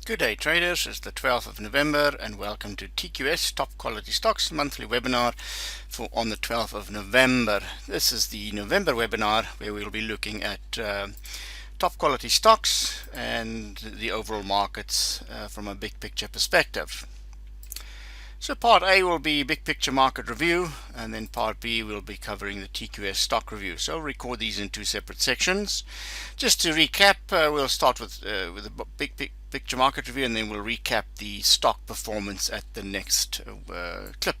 Good day traders, it's the 12th of November and welcome to TQS Top Quality Stocks monthly webinar on the 12th of November. This is the November webinar where we'll be looking at top quality stocks and the overall markets from a big picture perspective. So part A will be big picture market review, and then part B will be covering the TQS stock review. So I'll record these in two separate sections. Just to recap, we'll start with the big picture market review, and then we'll recap the stock performance at the next clip.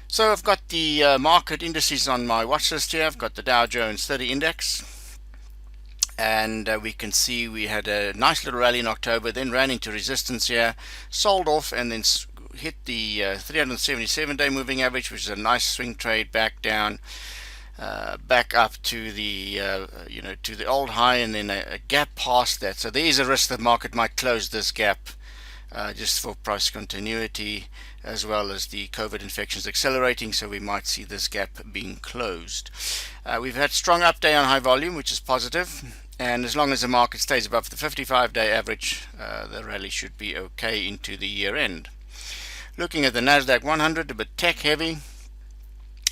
So I've got the market indices on my watch list here. I've got the Dow Jones 30 index, and we can see we had a nice little rally in October, then ran into resistance here, sold off, and then hit the 377-day moving average, which is a nice swing trade back down, back up to the to the old high, and then a gap past that. So there is a risk the market might close this gap just for price continuity, as well as the COVID infections accelerating. So we might see this gap being closed. We've had strong up day on high volume, which is positive. And as long as the market stays above the 55-day average, the rally should be okay into the year end. Looking at the Nasdaq 100, a bit tech heavy,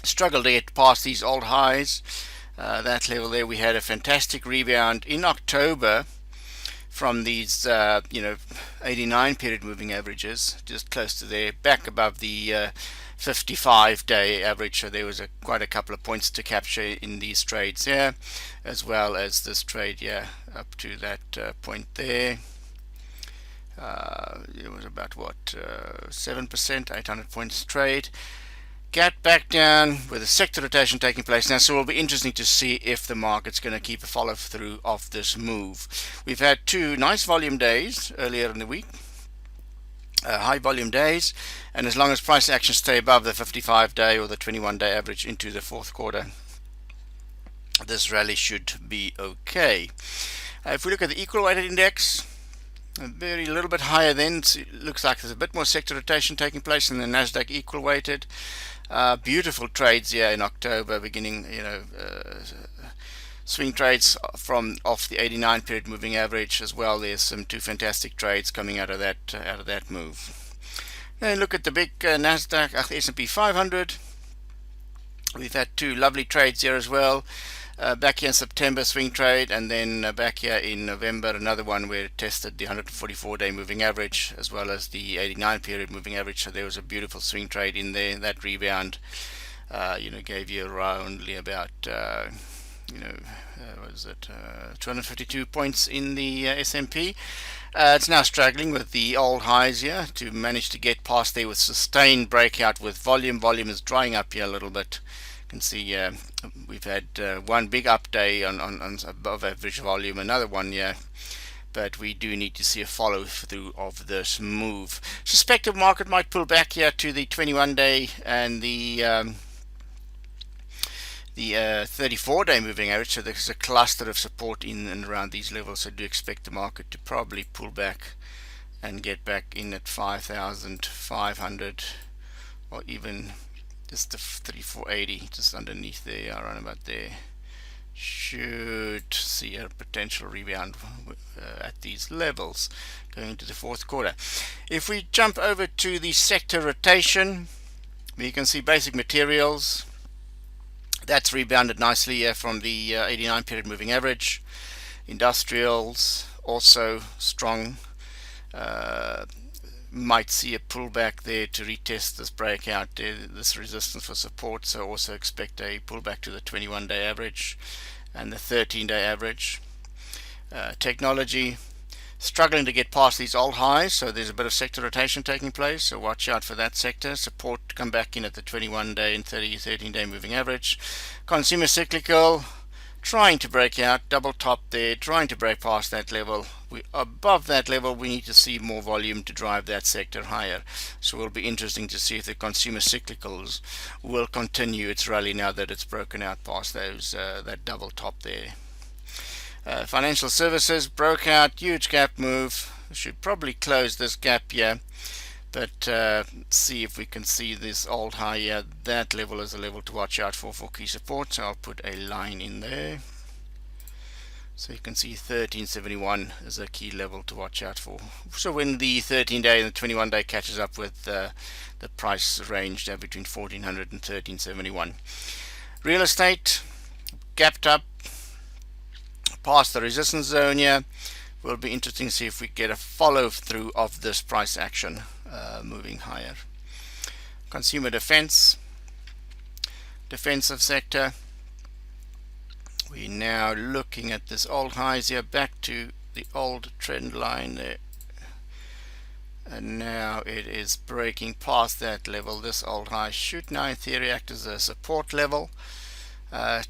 struggled to get past these old highs. That level there, we had a fantastic rebound in October from these 89 period moving averages, just close to there, back above the 55-day average. So there was quite a couple of points to capture in these trades here, as well as this trade here up to that point there. It was about 7%, 800 points trade. Got back down with a sector rotation taking place now, so it will be interesting to see if the market's going to keep a follow through of this move. We've had two nice volume days earlier in the week, high volume days, and as long as price actions stay above the 55-day or the 21-day average into the fourth quarter, this rally should be okay. If we look at the equal weighted index, a little bit higher then. It looks like there's a bit more sector rotation taking place in the Nasdaq equal weighted. Beautiful trades here in October, beginning swing trades from off the 89 period moving average as well. There's some two fantastic trades coming out of that move. Then look at the big Nasdaq, S&P 500. We've had two lovely trades here as well. Back here in September, swing trade, and then back here in November, another one where it tested the 144-day moving average as well as the 89 period moving average. So there was a beautiful swing trade in there. That rebound gave you around about 252 points in the S&P. It's now struggling with the old highs here to manage to get past there with sustained breakout with volume. Volume is drying up here a little bit. You can see we've had one big up day on above average volume, another one here, but we do need to see a follow through of this move. Suspect the market might pull back here to the 21-day and the 34-day moving average. So there's a cluster of support in and around these levels. So do expect the market to probably pull back and get back in at 5,500 or even just the 3480, just underneath there, around about there. Should see a potential rebound at these levels going into the fourth quarter. If we jump over to the sector rotation, we can see basic materials. That's rebounded nicely here from the 89 period moving average. Industrials also strong. Might see a pullback there to retest this breakout, this resistance for support. So also expect a pullback to the 21-day average and the 13-day average. Technology struggling to get past these old highs, so there's a bit of sector rotation taking place. So watch out for that sector. Support to come back in at the 21-day and 13-day moving average. Consumer cyclical, trying to break out, double top there, trying to break past that level. Above that level, we need to see more volume to drive that sector higher. So it will be interesting to see if the consumer cyclicals will continue its rally now that it's broken out past those that double top there. Financial services broke out, huge gap move. We should probably close this gap here, but see if we can see this old high here. That level is a level to watch out for key support. So I'll put a line in there. So you can see 1371 is a key level to watch out for. So when the 13-day and the 21-day catches up with the price range there between 1400 and 1371. Real estate gapped up past the resistance zone here. Will be interesting to see if we get a follow through of this price action moving higher. Consumer defensive sector. We're now looking at this old highs here, back to the old trend line there, and now it is breaking past that level. This old high should now in theory act as a support level.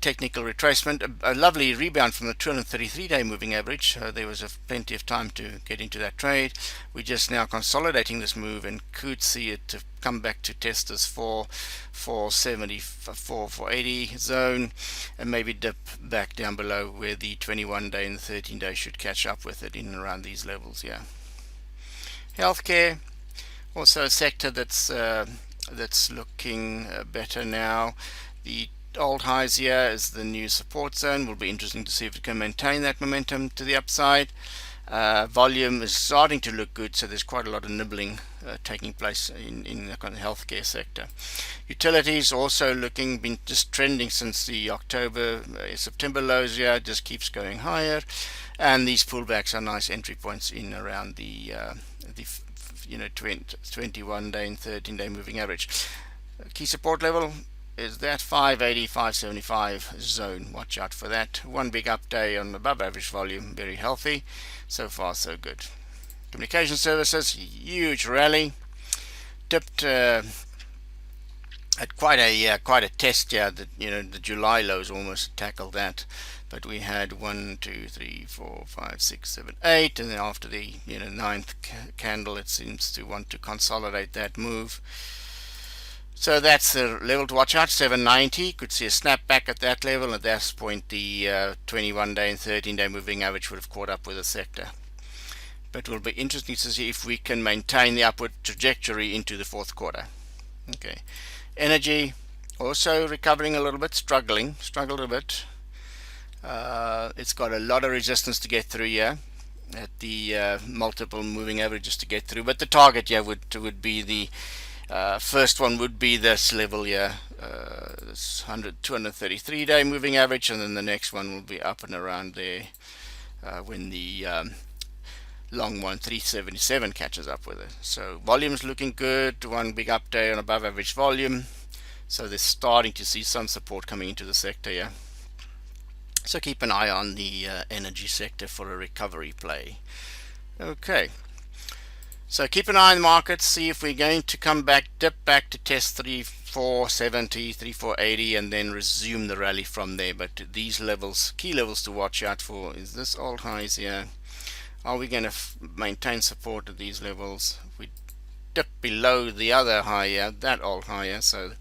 Technical retracement, a lovely rebound from the 233-day moving average. There was plenty of time to get into that trade. We're just now consolidating this move and could see it to come back to test this 470, 480 zone, and maybe dip back down below where the 21-day and the 13-day should catch up with it in and around these levels. Yeah. Healthcare, also a sector that's looking better now. The old highs here is the new support zone. Will be interesting to see if it can maintain that momentum to the upside. Volume is starting to look good, so there's quite a lot of nibbling taking place in the kind of healthcare sector. Utilities also been just trending since the September lows here, just keeps going higher, and these pullbacks are nice entry points in around the 21-day and 13-day moving average. Key support level is that 580, 575 zone. Watch out for that. One big up day on above average volume, very healthy. So far so good. Communication services, huge rally. Dipped at quite a test here. The July lows almost tackled that, but we had 1, 2, 3, 4, 5, 6, 7, 8, and then after the ninth candle, it seems to want to consolidate that move. So that's the level to watch out, 790. Could see a snap back at that level. At that point, the 21-day and 13-day moving average would have caught up with the sector. But it will be interesting to see if we can maintain the upward trajectory into the fourth quarter. Okay, energy also recovering a little bit, struggled a bit. It's got a lot of resistance to get through here at the multiple moving averages to get through. But the target here would be the first one would be this level here, this 233-day moving average, and then the next one will be up and around there when the long one 377 catches up with it. So volume's looking good, one big up day on above average volume, so they're starting to see some support coming into the sector here. So keep an eye on the energy sector for a recovery play. Okay. So keep an eye on the markets, see if we're going to come back, dip back to test 3470, 3480, and then resume the rally from there. But these levels, key levels to watch out for, is this old highs here. Are we going to maintain support at these levels? We dip below the other high here, that old high here, so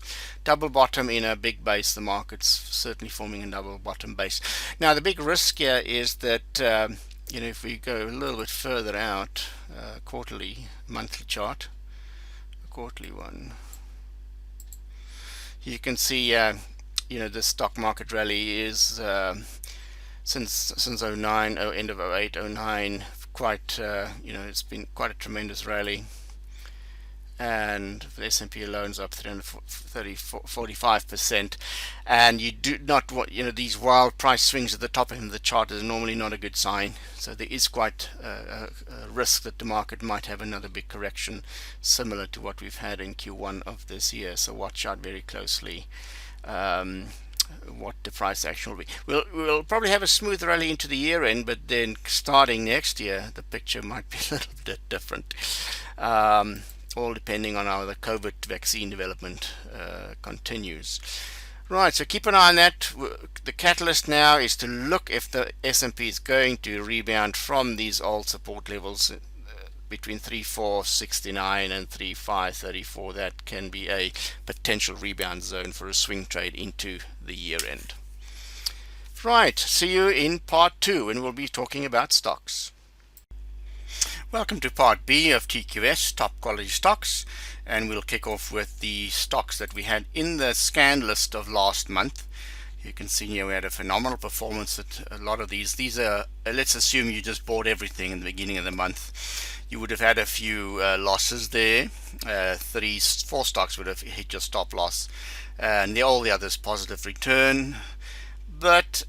double bottom in a big base. The market's certainly forming a double bottom base. Now the big risk here is that if we go a little bit further out, quarterly, monthly chart, a quarterly one, you can see the stock market rally is since 09, end of 08, 09, quite it's been quite a tremendous rally. And the S&P alone is up 45%, and you do not want these wild price swings at the top end of the chart is normally not a good sign. So there is quite a risk that the market might have another big correction similar to what we've had in Q1 of this year. So watch out very closely what the price action will be. We'll probably have a smooth rally into the year end, but then starting next year the picture might be a little bit different. All depending on how the COVID vaccine development continues. Right, so keep an eye on that. The catalyst now is to look if the S&P is going to rebound from these old support levels between 3469 and 3534. That can be a potential rebound zone for a swing trade into the year end. Right, see you in part 2, and we'll be talking about stocks. Welcome to part B of TQS, top quality stocks, and we'll kick off with the stocks that we had in the scan list of last month. You can see here we had a phenomenal performance at a lot of these. These are, let's assume you just bought everything in the beginning of the month. You would have had a few losses there. 4 stocks would have hit your stop loss, and all the others positive return. But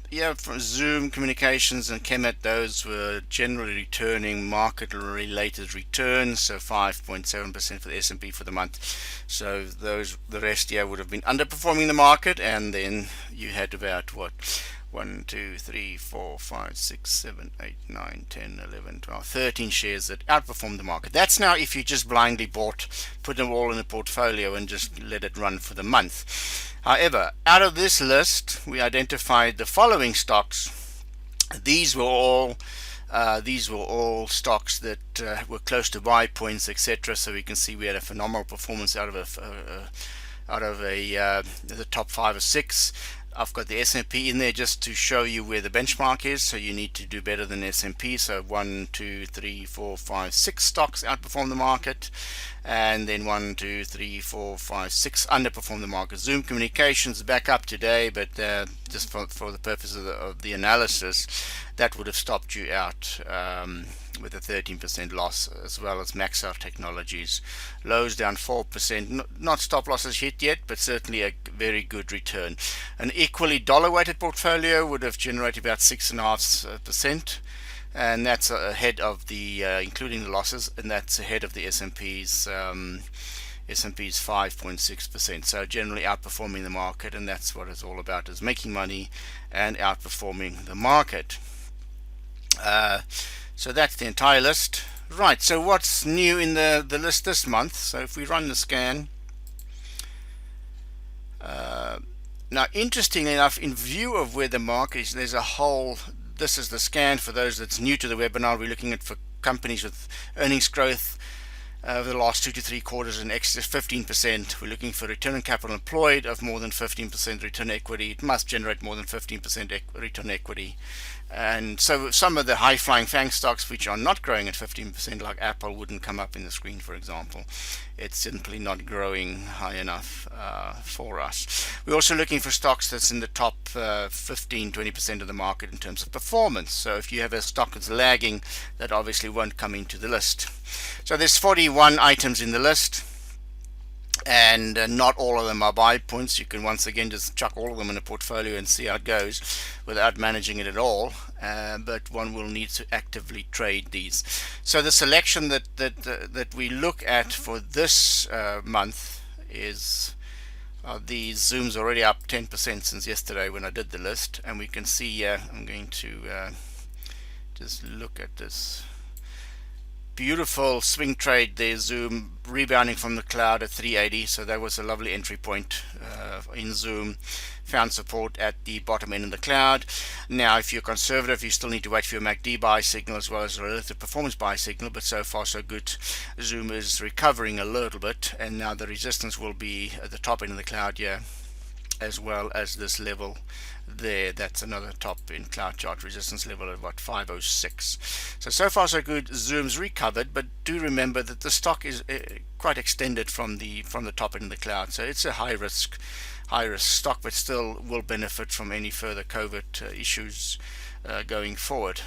yeah, from Zoom, Communications, and Chemet, those were generally returning market-related returns, so 5.7% for the S&P for the month. So the rest, yeah, would have been underperforming the market, and then you had about what? 1, 2, 3, 4, 5, 6, 7, 8, 9, 10, 11, 12, 13 shares that outperformed the market. That's now if you just blindly bought, put them all in a portfolio and just let it run for the month. However, out of this list, we identified the following stocks. These were all stocks that were close to buy points, etc. So we can see we had a phenomenal performance out of the top 5 or 6. I've got the S&P in there just to show you where the benchmark is, so you need to do better than S&P. So 1, 2, 3, 4, 5, 6 stocks outperform the market, and then 1, 2, 3, 4, 5, 6 underperform the market. Zoom Communications back up today, but just for the purpose of the analysis, that would have stopped you out with a 13% loss, as well as Maxar Technologies. Lows down 4%, not stop losses hit yet, but certainly a very good return. An equally dollar-weighted portfolio would have generated about 6.5%, and that's ahead of the, including the losses, and that's ahead of the S&P's 5.6%. So generally outperforming the market, and that's what it's all about, is making money and outperforming the market. So that's the entire list. Right, so what's new in the list this month? So if we run the scan, now interestingly enough, in view of where the market is, there's a whole, this is the scan for those that's new to the webinar. We're looking at for companies with earnings growth over the last 2 to 3 quarters in excess of 15%. We're looking for return on capital employed of more than 15%, return on equity. It must generate more than 15% return on equity. And so some of the high-flying FANG stocks which are not growing at 15%, like Apple, wouldn't come up in the screen, for example. It's simply not growing high enough for us. We're also looking for stocks that's in the top 15-20% of the market in terms of performance. So if you have a stock that's lagging, that obviously won't come into the list. So there's 41 items in the list, and not all of them are buy points. You can once again just chuck all of them in a portfolio and see how it goes without managing it at all, but one will need to actively trade these. So the selection that we look at for this month is these. Zoom's already up 10% since yesterday when I did the list, and we can see I'm going to just look at this beautiful swing trade there. Zoom rebounding from the cloud at 380, so that was a lovely entry point in Zoom. Found support at the bottom end of the cloud. Now if you're conservative, you still need to wait for your MACD buy signal as well as a relative performance buy signal, but so far so good. Zoom is recovering a little bit, and now the resistance will be at the top end of the cloud here, as well as this level there. That's another top in cloud chart resistance level at what, 506. So far so good. Zoom's recovered, but do remember that the stock is quite extended from the top end of the cloud, so it's a high risk stock, but still will benefit from any further COVID issues going forward.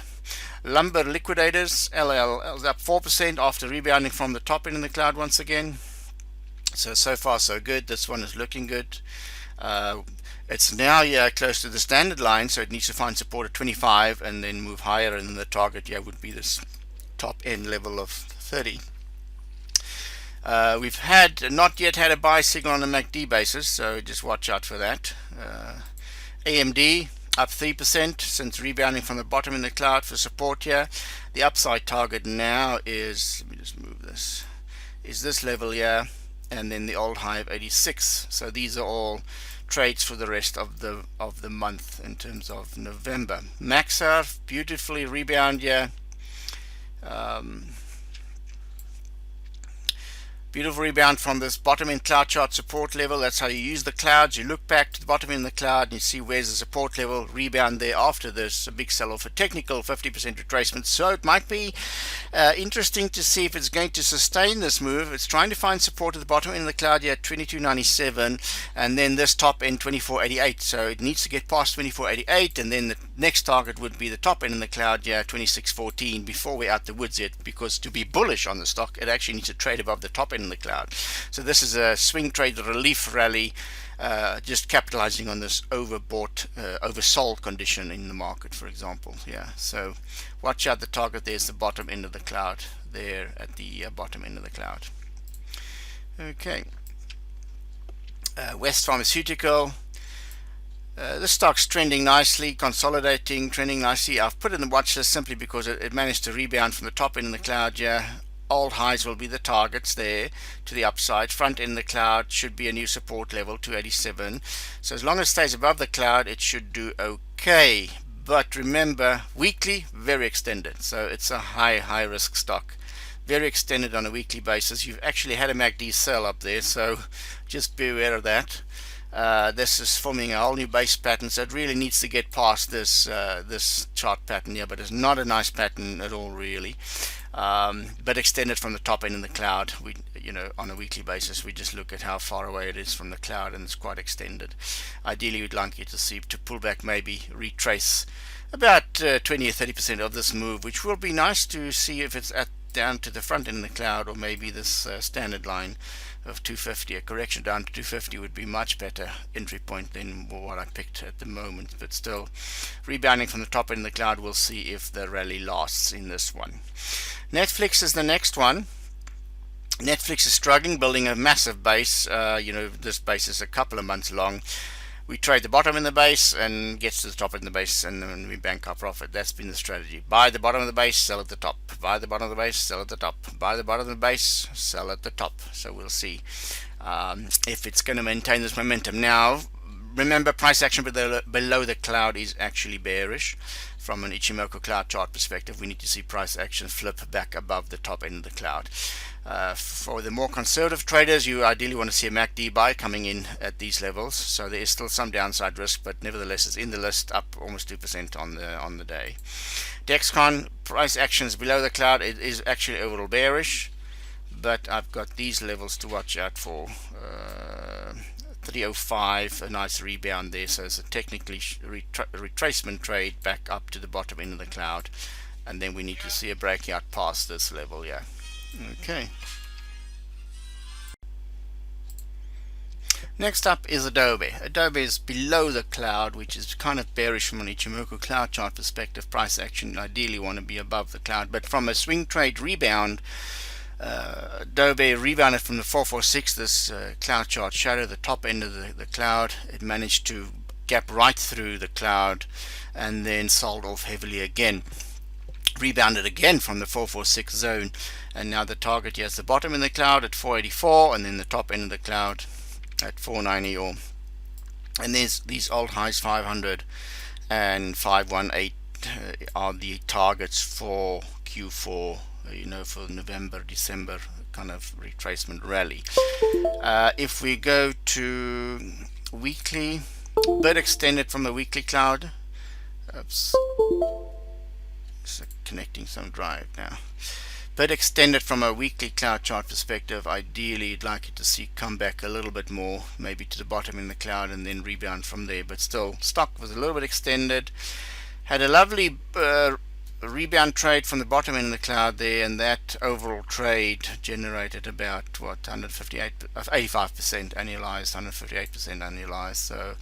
Lumber liquidators, LL is up 4% after rebounding from the top end of the cloud once again. So far so good. This one is looking good. It's now close to the standard line, so it needs to find support at 25 and then move higher, and then the target would be this top end level of 30. We've not yet had a buy signal on a MACD basis, so just watch out for that. AMD up 3% since rebounding from the bottom in the cloud for support here. The upside target now is, let me just move this, is this level here, and then the old high of 86. So these are all trades for the rest of the month in terms of November. Maxar beautifully rebound here. Beautiful rebound from this bottom end cloud chart support level. That's how you use the clouds. You look back to the bottom end of the cloud and you see where's the support level. Rebound there after this. A big sell off, a technical 50% retracement. So it might be interesting to see if it's going to sustain this move. It's trying to find support at the bottom end of the cloud here at 22.97 and then this top end 24.88. So it needs to get past 24.88 and then the next target would be the top end of the cloud here 26.14 before we're out the woods yet, because to be bullish on the stock it actually needs to trade above the top end in the cloud. So this is a swing trade relief rally, just capitalizing on this overbought, oversold condition in the market, for example. Yeah, so watch out the target. There's the bottom end of the cloud there at the bottom end of the cloud. Okay, West Pharmaceutical. This stock's trending nicely, consolidating, trending nicely. I've put it in the watch list simply because it managed to rebound from the top end of the cloud. Yeah, old highs will be the targets there to the upside. Front end of the cloud should be a new support level, 287. So as long as it stays above the cloud, it should do okay. But remember, weekly, very extended. So it's a high risk stock. Very extended on a weekly basis. You've actually had a MACD sell up there, so just be aware of that. This is forming a whole new base pattern, so it really needs to get past this this chart pattern here, but it's not a nice pattern at all, really. But extended from the top end in the cloud. We, on a weekly basis, we just look at how far away it is from the cloud, and it's quite extended. Ideally, we'd like it to pull back, maybe retrace about 20 or 30% of this move, which will be nice to see if it's down to the front end of the cloud, or maybe this standard line of 250. A correction down to 250 would be much better entry point than what I picked at the moment, but still rebounding from the top end of the cloud. We'll see if the rally lasts in this one. Netflix is the next one. Netflix is struggling, building a massive base. This base is a couple of months long. We trade the bottom in the base and gets to the top in the base, and then we bank our profit. That's been the strategy. Buy the bottom of the base, sell at the top. Buy the bottom of the base, sell at the top. Buy the bottom of the base, sell at the top. So we'll see if it's going to maintain this momentum. Now, remember, price action below the cloud is actually bearish. From an Ichimoku cloud chart perspective, we need to see price action flip back above the top end of the cloud. For the more conservative traders, you ideally want to see a MACD buy coming in at these levels. So there is still some downside risk, but nevertheless, it's in the list, up almost 2% on the day. Dexcon, price action is below the cloud. It is actually overall bearish, but I've got these levels to watch out for. 305, a nice rebound there, so it's a technically retracement trade back up to the bottom end of the cloud, and then we need to see a breakout past this level. Yeah, okay. Next up is Adobe. Adobe is below the cloud, which is kind of bearish from an Ichimoku cloud chart perspective. Price action ideally want to be above the cloud, but from a swing trade rebound, Adobe rebounded from the 446, this cloud chart shadow, the top end of the cloud. It managed to gap right through the cloud and then sold off heavily again. Rebounded again from the 446 zone, and now the target here is the bottom in the cloud at 484, and then the top end of the cloud at 490. And there's these old highs, 500 and 518 are the targets for Q4. For November, December kind of retracement rally. If we go to weekly, bit extended from the weekly cloud. Oops, it's connecting some drive now. Bit extended from a weekly cloud chart perspective. Ideally, you'd like it to see come back a little bit more, maybe to the bottom in the cloud, and then rebound from there. But still, stock was a little bit extended. Had a lovely rebound trade from the bottom end of the cloud there, and that overall trade generated about 85% annualized, 158% annualized. So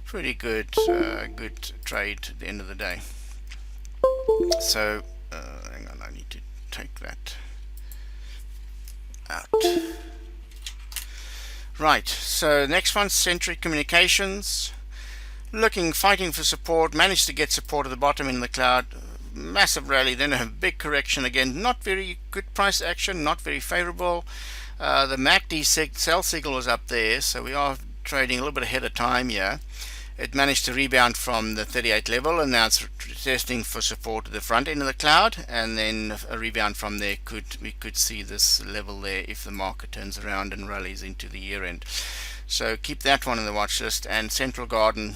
pretty good trade at the end of the day. So hang on, I need to take that out. Right, so next one, Centric Communications, fighting for support, managed to get support at the bottom end of the cloud. Massive rally, then a big correction again. Not very good price action, not very favorable. The MACD sell signal was up there, so we are trading a little bit ahead of time here. It managed to rebound from the 38 level, and now it's testing for support at the front end of the cloud, and then a rebound from there. We could see this level there if the market turns around and rallies into the year end. So keep that one on the watch list. And Central Garden,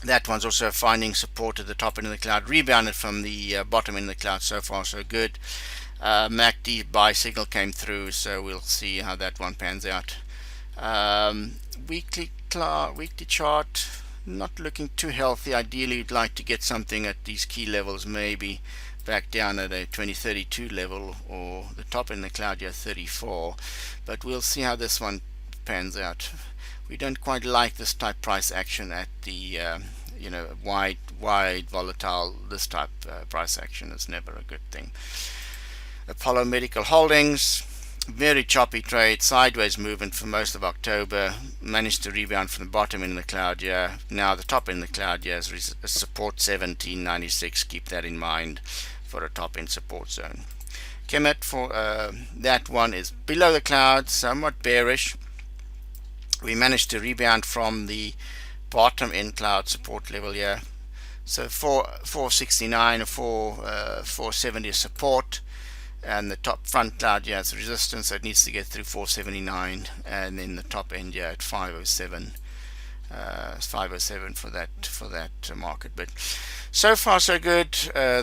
that one's also finding support at the top end of the cloud, rebounded from the bottom end of the cloud. So far so good. MACD buy signal came through, so we'll see how that one pans out. Weekly chart, not looking too healthy. Ideally you'd like to get something at these key levels, maybe back down at a 2032 level, or the top in the cloud here 34, but we'll see how this one pans out. We don't quite like this type price action at the wide volatile. This type price action is never a good thing. Apollo Medical Holdings, very choppy trade, sideways movement for most of October, managed to rebound from the bottom in the cloud here. Now the top in the cloud here is support 1796. Keep that in mind for a top end support zone. Kemet, for that one is below the cloud, somewhat bearish. We managed to rebound from the bottom end cloud support level here. So 469 or 470 is support, and the top front cloud here has resistance, so it needs to get through 479, and then the top end here at 507. 507 for that market. But so far so good.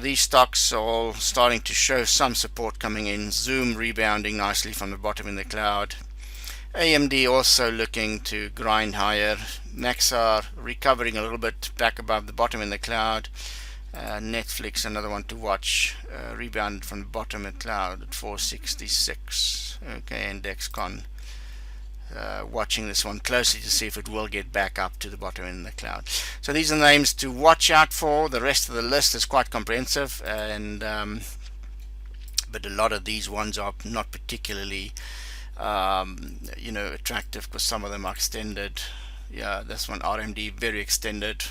These stocks are all starting to show some support coming in. Zoom rebounding nicely from the bottom in the cloud. AMD also looking to grind higher. Maxar recovering a little bit back above the bottom in the cloud. Netflix, another one to watch, rebounded from the bottom of the cloud at 466. Okay, and Dexcon, watching this one closely to see if it will get back up to the bottom in the cloud. So these are names to watch out for. The rest of the list is quite comprehensive, and but a lot of these ones are not particularly attractive, because some of them are extended. Yeah, this one RMD very extended,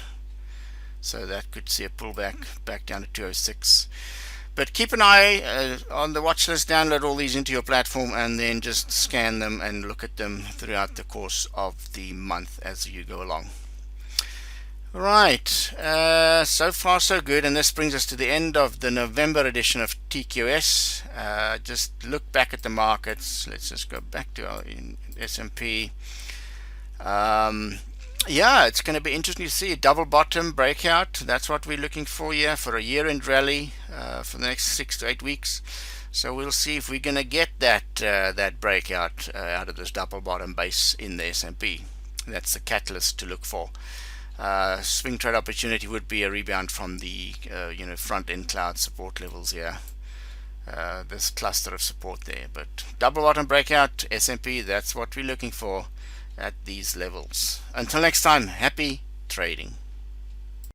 so that could see a pullback back down to 206. But keep an eye on the watch list. Download all these into your platform, and then just scan them and look at them throughout the course of the month as you go along. Right, so far so good, and this brings us to the end of the November edition of TQS. Just look back at the markets. Let's just go back to our S&P. Yeah, it's going to be interesting to see a double bottom breakout. That's what we're looking for here for a year-end rally for the next 6 to 8 weeks. So we'll see if we're going to get that breakout out of this double bottom base in the S&P. That's the catalyst to look for. Swing trade opportunity would be a rebound from the front end cloud support levels here. This cluster of support there, but double bottom breakout S&P, that's what we're looking for at these levels. Until next time, happy trading.